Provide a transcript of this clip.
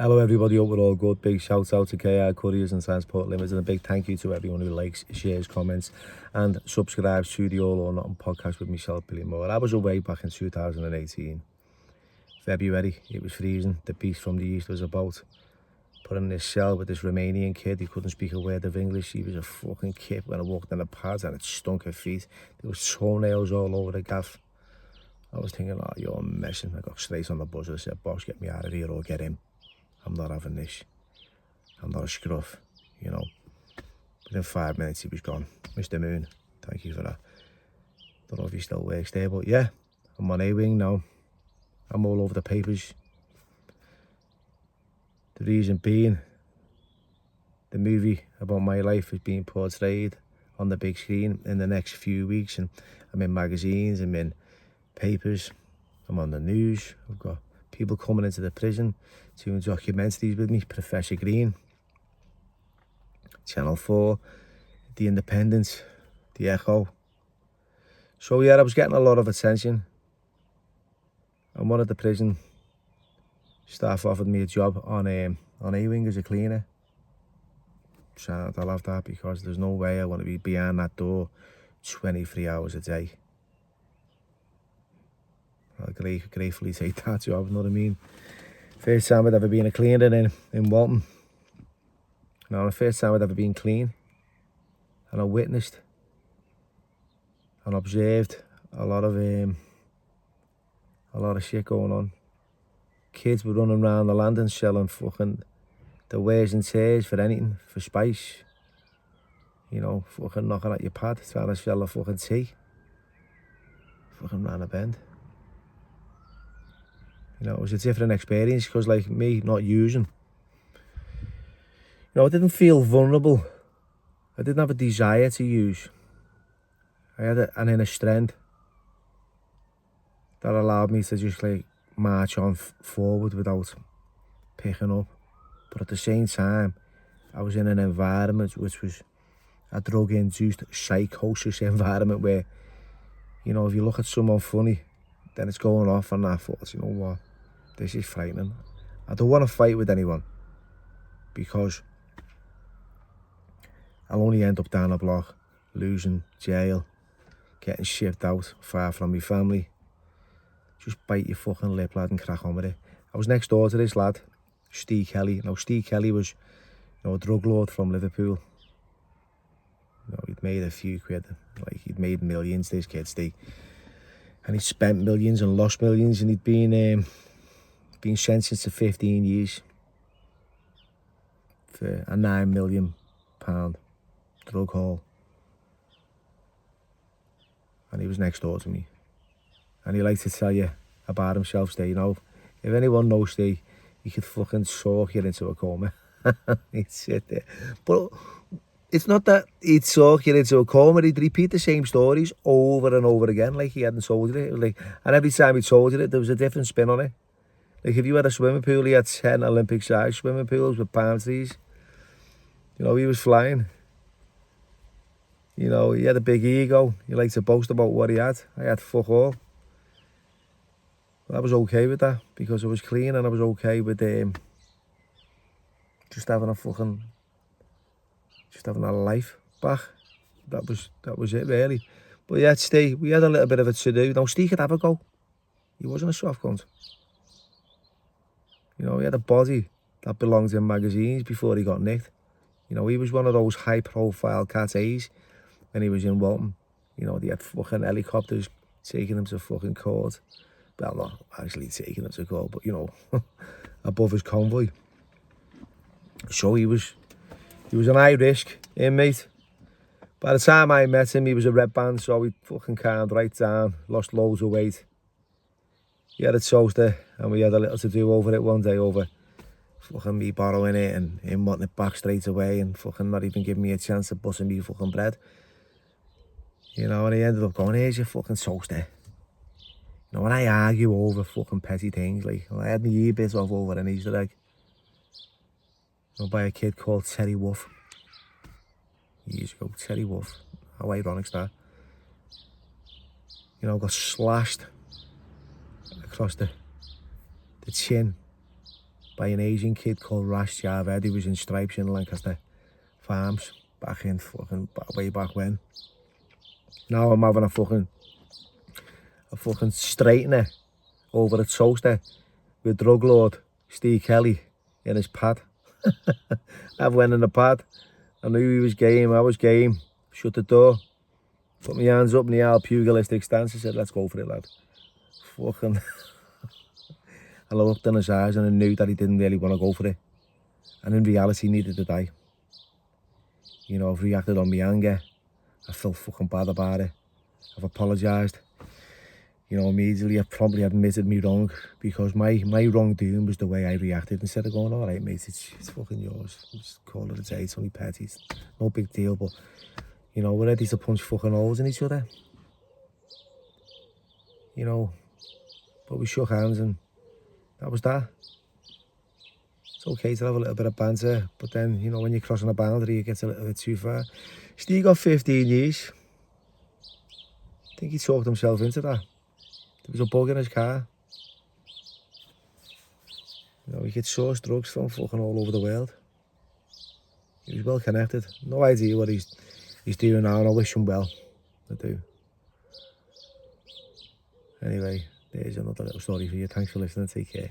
Hello everybody, hope we're all good. Big shout out to KR Couriers and Transport Limited, and a big thank you to everyone who likes, shares, comments and subscribes to the All or Nothing podcast with myself, Billy Moore. I was away back in 2018. February, it was freezing. The beast from the east was about. Put in this cell with this Romanian kid. He couldn't speak a word of English. He was a fucking kid when I walked in the pads and it stunk of feet. There was toenails all over the gaff. I was thinking, oh, you're messing. I got straight on the buzzer. I said, boss, get me out of here or get him. I'm not having this. I'm not a scruff, you know. Within 5 minutes, he was gone. Mr. Moon, thank you for that. Don't know if he still works there, but yeah, I'm on A-Wing now. I'm all over the papers. The reason being, the movie about my life is being portrayed on the big screen in the next few weeks, and I'm in magazines, I'm in papers, I'm on the news. I've got people coming into the prison doing documentaries with me. Professor Green, Channel 4, The Independent, The Echo. So yeah, I was getting a lot of attention, and one of the prison staff offered me a job on A-Wing as a cleaner. So I love that, because there's no way I want to be behind that door 23 hours a day. I'll gratefully take that job, you know what I mean? First time I'd ever been a cleaner in Walton. Now, the first time I'd ever been clean, and I witnessed and observed a lot of shit going on. Kids were running around the landing selling fucking the wears and tears for anything, for spice. You know, fucking knocking at your pad, trying to sell a fucking tea. Fucking ran a bend. You know, it was a different experience, because like me not using, you know, I didn't feel vulnerable. I didn't have a desire to use. I had an inner strength that allowed me to just like march on forward without picking up. But at the same time, I was in an environment which was a drug-induced psychosis environment where, you know, if you look at someone funny, then it's going off, and I thought, you know what, this is frightening. I don't want to fight with anyone, because I'll only end up down a block, losing, jail, getting shipped out, far from my family. Just bite your fucking lip, lad, and crack on with it. I was next door to this lad, Steve Kelly. Now, Steve Kelly was, you know, a drug lord from Liverpool. You know, he'd made a few quid, like he'd made millions, this kid, Steve. And he'd spent millions and lost millions, and he'd been sentenced to 15 years for a £9 million drug haul. And he was next door to me. And he liked to tell you about himself, Steve. You know, if anyone knows Steve, he could fucking talk you into a coma. He'd sit there. But it's not that he'd talk you into a coma. He'd repeat the same stories over and over again, like he hadn't told you it. It was like, and every time he told you it, there was a different spin on it. Like if you had a swimming pool, he had 10 Olympic-sized swimming pools with palm trees. You know, he was flying. You know, he had a big ego. He liked to boast about what he had. I had fuck all. But I was okay with that, because I was clean, and I was okay with just having a life back. That was it, really. But yeah, Steve, we had a little bit of a to-do. Now, Steve could have a go. He wasn't a soft cunt. You know, he had a body that belonged in magazines before he got nicked. You know, he was one of those high-profile cat A's when he was in Walton. You know, they had fucking helicopters taking him to fucking court. Well, not actually taking him to court, but, you know, above his convoy. So he was an high-risk inmate. By the time I met him, he was a red band, so he fucking calmed right down, lost loads of weight. He had a toaster, and we had a little to do over it one day, over fucking me borrowing it and him wanting it back straight away, and fucking not even giving me a chance to butter me fucking bread. You know, and he ended up going, here's your fucking toaster. You know, when I argue over fucking petty things, like, I had my ear bit off over an Easter egg. You know, by a kid called Terry Wolf. Years ago, Terry Wolf. How ironic's that? You know, got slashed across the chin by an Asian kid called Rash Javed, who was in Stripes in Lancaster Farms back in way back when. Now I'm having a fucking straightener over at Toaster with drug lord Steve Kelly in his pad. I went in the pad. I knew he was game. I was game. Shut the door. Put my hands up in the old pugilistic stance. I said, let's go for it, lad. Fucking. And I looked in his eyes and I knew that he didn't really want to go for it. And in reality, he needed to die. You know, I've reacted on my anger. I felt fucking bad about it. I've apologised. You know, immediately I promptly admitted me wrong, because my wrongdoing was the way I reacted. Instead of going, all right, mate, it's fucking yours. Just call it a day. It's only petty. It's no big deal. But, you know, we're ready to punch fucking holes in each other. You know, but we shook hands and that was that. It's okay to have a little bit of banter, but then, you know, when you're crossing a boundary, it gets a little bit too far. Steve got 15 years. I think he talked himself into that. There was a bug in his car. You know, he could source drugs from fucking all over the world. He was well connected. No idea what he's doing now, and I wish him well. I do. Anyway, there's another little story for you. Thanks for listening. Take care.